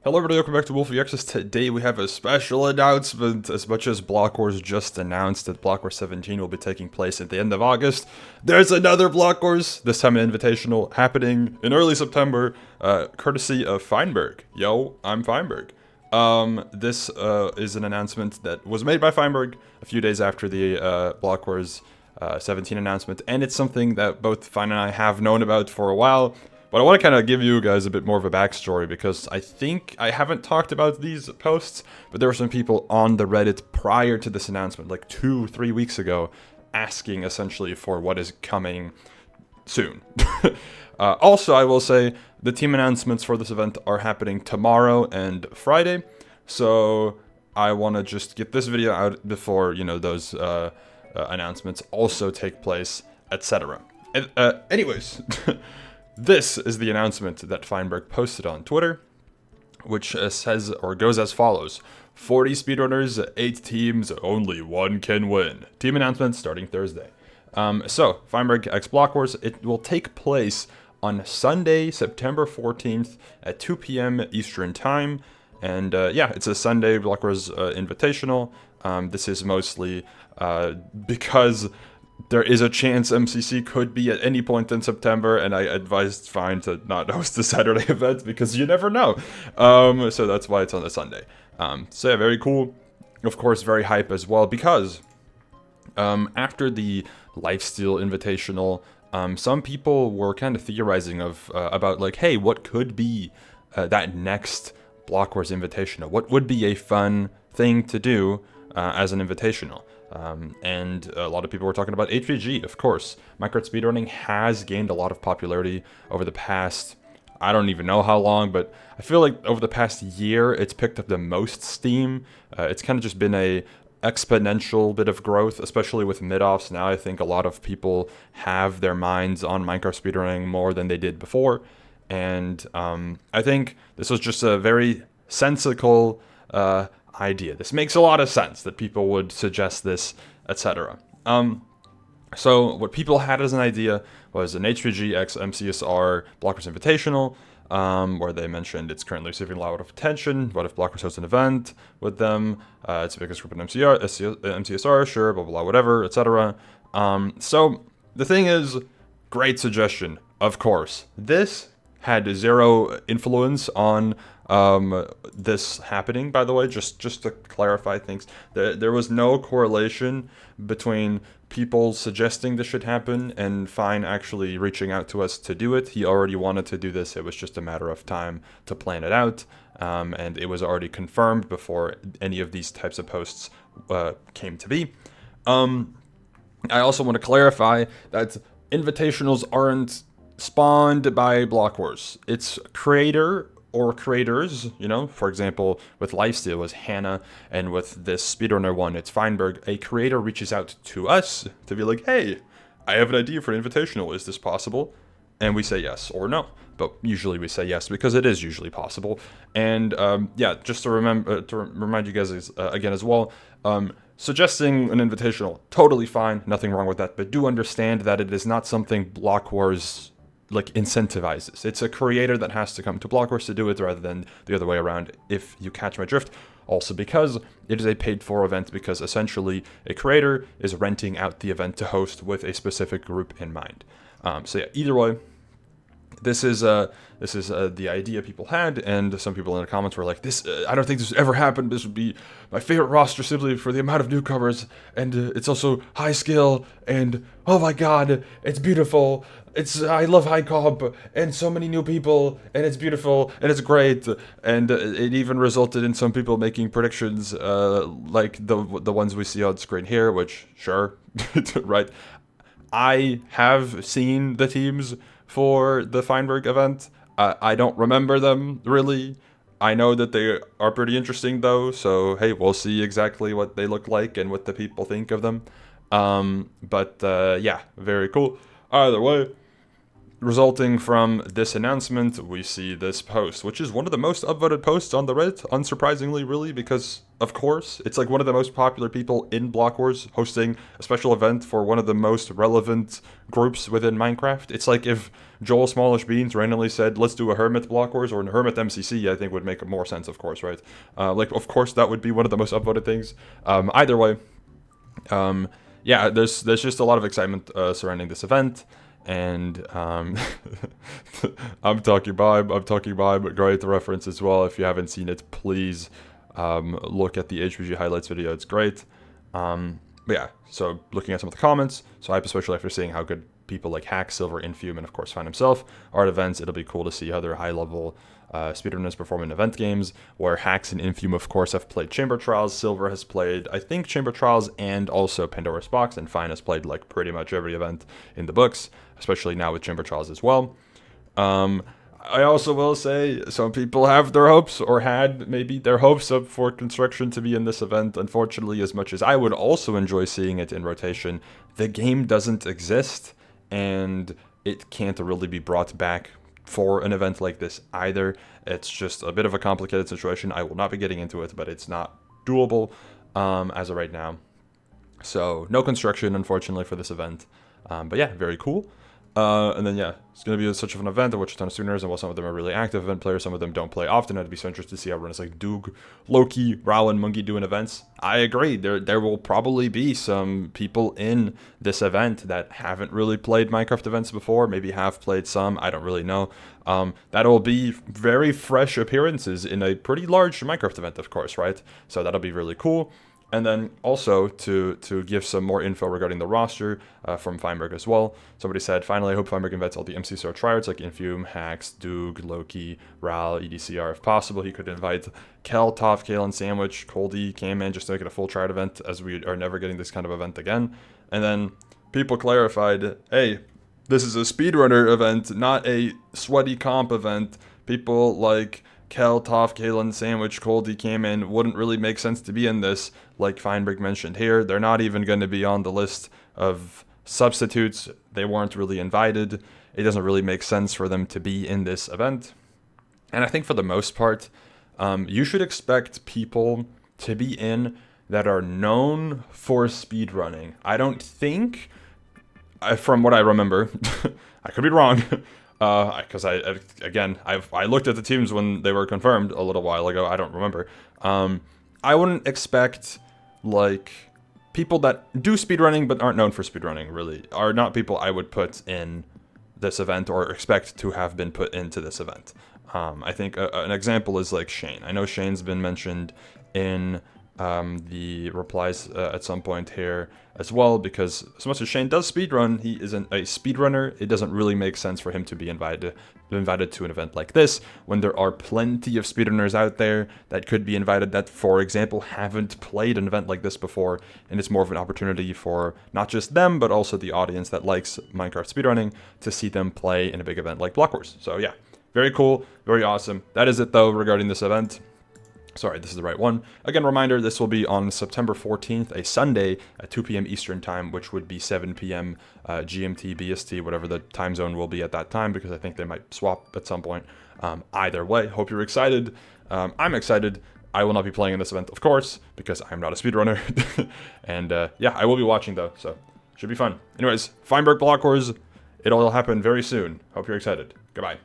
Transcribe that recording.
Hello everybody, welcome back to Wolfeei. Today we have a special announcement. As much as Block Wars just announced that Block Wars 17 will be taking place at the end of August, there's another Block Wars, this time an Invitational, happening in early September, courtesy of Feinberg. Yo, I'm Feinberg. This is an announcement that was made by Feinberg a few days after the Block Wars 17 announcement, and it's something that both Fein and I have known about for a while. But I want to kind of give you guys a bit more of a backstory, because I think I haven't talked about these posts, but there were some people on the Reddit prior to this announcement, like 2-3 weeks ago, asking essentially for what is coming soon. Also, I will say the team announcements for this event are happening tomorrow and Friday, so I want to just get this video out before, you know, those announcements also take place, etc. Anyways. This is the announcement that Feinberg posted on Twitter, which says, or goes as follows: 40 speedrunners, 8 teams, only one can win. Team announcement starting Thursday. So, Feinberg x Block Wars, it will take place on Sunday, September 14th at 2 p.m. Eastern Time. And yeah, it's a Sunday Block Wars Invitational. This is mostly because there is a chance MCC could be at any point in September, and I advised Fein to not host the Saturday event because you never know. So that's why it's on a Sunday. So yeah, very cool. Of course, very hype as well, because after the Lifesteal Invitational, some people were kind of theorizing about like, hey, what could be that next Block Wars Invitational? What would be a fun thing to do as an Invitational? And a lot of people were talking about HVG, of course. Minecraft speedrunning has gained a lot of popularity over the past, I don't even know how long, but I feel like over the past year, it's picked up the most steam. It's kind of just been a exponential bit of growth, especially with mid-offs. Now I think a lot of people have their minds on Minecraft speedrunning more than they did before. And I think this was just a very sensical idea. This makes a lot of sense that people would suggest this, etc. So what people had as an idea was an HVG x MCSR Block Wars Invitational, where they mentioned it's currently receiving a lot of attention. What if Block Wars hosts an event with them? It's the biggest group in MCSR, sure, blah, blah, blah, whatever, etc. So the thing is, great suggestion, of course. This had zero influence on this happening, by the way, just to clarify things. There was no correlation between people suggesting this should happen and Fein actually reaching out to us to do it. He already wanted to do this. It was just a matter of time to plan it out, and it was already confirmed before any of these types of posts came to be. I also want to clarify that invitationals aren't spawned by Block Wars. It's creator or creators, you know, for example, with Lifesteal was Hannah, and with this speedrunner one, it's Feinberg. A creator reaches out to us to be like, hey, I have an idea for an invitational, is this possible? And we say yes or no, but usually we say yes because it is usually possible. And yeah, just to remind you guys again as well, suggesting an invitational, totally fine, nothing wrong with that, but do understand that it is not something Block Wars like incentivizes. It's a creator that has to come to Block Wars to do it rather than the other way around, if you catch my drift. Also because it is a paid for event, because essentially a creator is renting out the event to host with a specific group in mind. So yeah, either way, this is the idea people had, and some people in the comments were like, "This I don't think this would ever happen. This would be my favorite roster simply for the amount of newcomers, and it's also high skill, and oh my god, it's beautiful. I love high comp, and so many new people, and it's beautiful, and it's great." And it even resulted in some people making predictions like the ones we see on screen here, which sure, right. I have seen the teams for the Feinberg event. I don't remember them, really. I know that they are pretty interesting, though, so hey, we'll see exactly what they look like and what the people think of them. But yeah, very cool. Either way, resulting from this announcement, we see this post, which is one of the most upvoted posts on the Reddit, unsurprisingly, really, because, of course, it's like one of the most popular people in Block Wars hosting a special event for one of the most relevant groups within Minecraft. It's like if Joel Smallish Beans randomly said, let's do a Hermit Block Wars or a Hermit MCC, I think would make more sense, of course, right? Like, of course, that would be one of the most upvoted things. Either way, yeah, there's just a lot of excitement surrounding this event. And I'm talking vibe, great reference as well. If you haven't seen it, please look at the HPG highlights video. It's great. But yeah, so looking at some of the comments, so hype, especially after seeing how good people like Hack, Silver, Infume, and of course Find himself are at events. It'll be cool to see other high-level speedrunners perform in event games, where Hacks and Infume, of course, have played Chamber Trials. Silver has played, I think, Chamber Trials and also Pandora's Box, and Fine has played like pretty much every event in the books, especially now with Chamber Trials as well. I also will say some people have their hopes, or had maybe their hopes up for Construction to be in this event. Unfortunately, as much as I would also enjoy seeing it in rotation, the game doesn't exist, and it can't really be brought back for an event like this either. It's just a bit of a complicated situation. I will not be getting into it, but it's not doable as of right now. So no Construction, unfortunately, for this event. But yeah, very cool. And then, yeah, it's going to be such of an event in which a ton of students, and while some of them are really active event players, some of them don't play often. I'd be so interested to see how runners like Doog, Loki, Rao, and Mungi doing events. I agree. There will probably be some people in this event that haven't really played Minecraft events before, maybe have played some, I don't really know. That'll be very fresh appearances in a pretty large Minecraft event, of course, right? So that'll be really cool. And then also to give some more info regarding the roster from Feinberg as well. Somebody said, finally, I hope Feinberg invites all the MCSR tryhards like Infume, Hacks, Doog, Loki, Ral, EDCR. If possible, he could invite Kel, Toph, Kalen, Sandwich, Coldy, Camman, just to make it a full tryhard event, as we are never getting this kind of event again. And then people clarified, hey, this is a speedrunner event, not a sweaty comp event. People like Kel, Toph, Kalen, Sandwich, Coldy, Camman wouldn't really make sense to be in this, like Feinberg mentioned here. They're not even going to be on the list of substitutes. They weren't really invited. It doesn't really make sense for them to be in this event. And I think for the most part, you should expect people to be in that are known for speedrunning. I don't think, from what I remember, I could be wrong, because I looked at the teams when they were confirmed a little while ago. I don't remember. I wouldn't expect like people that do speedrunning but aren't known for speedrunning really are not people I would put in this event or expect to have been put into this event. I think an example is like Shane. I know Shane's been mentioned in the replies at some point here as well, because as much as Shane does speedrun, he isn't a speedrunner. It doesn't really make sense for him to be invited to an event like this when there are plenty of speedrunners out there that could be invited that, for example, haven't played an event like this before, and it's more of an opportunity for not just them but also the audience that likes Minecraft speedrunning to see them play in a big event like Block Wars. So yeah, very cool, very awesome. That is it though regarding this event. Sorry, this is the right one. Again, reminder, this will be on September 14th, a Sunday at 2 p.m. Eastern Time, which would be 7 p.m. GMT, BST, whatever the time zone will be at that time, because I think they might swap at some point. Either way, hope you're excited. I'm excited. I will not be playing in this event, of course, because I'm not a speedrunner. And yeah, I will be watching, though, so should be fun. Anyways, Feinberg Block Wars. It'll happen very soon. Hope you're excited. Goodbye.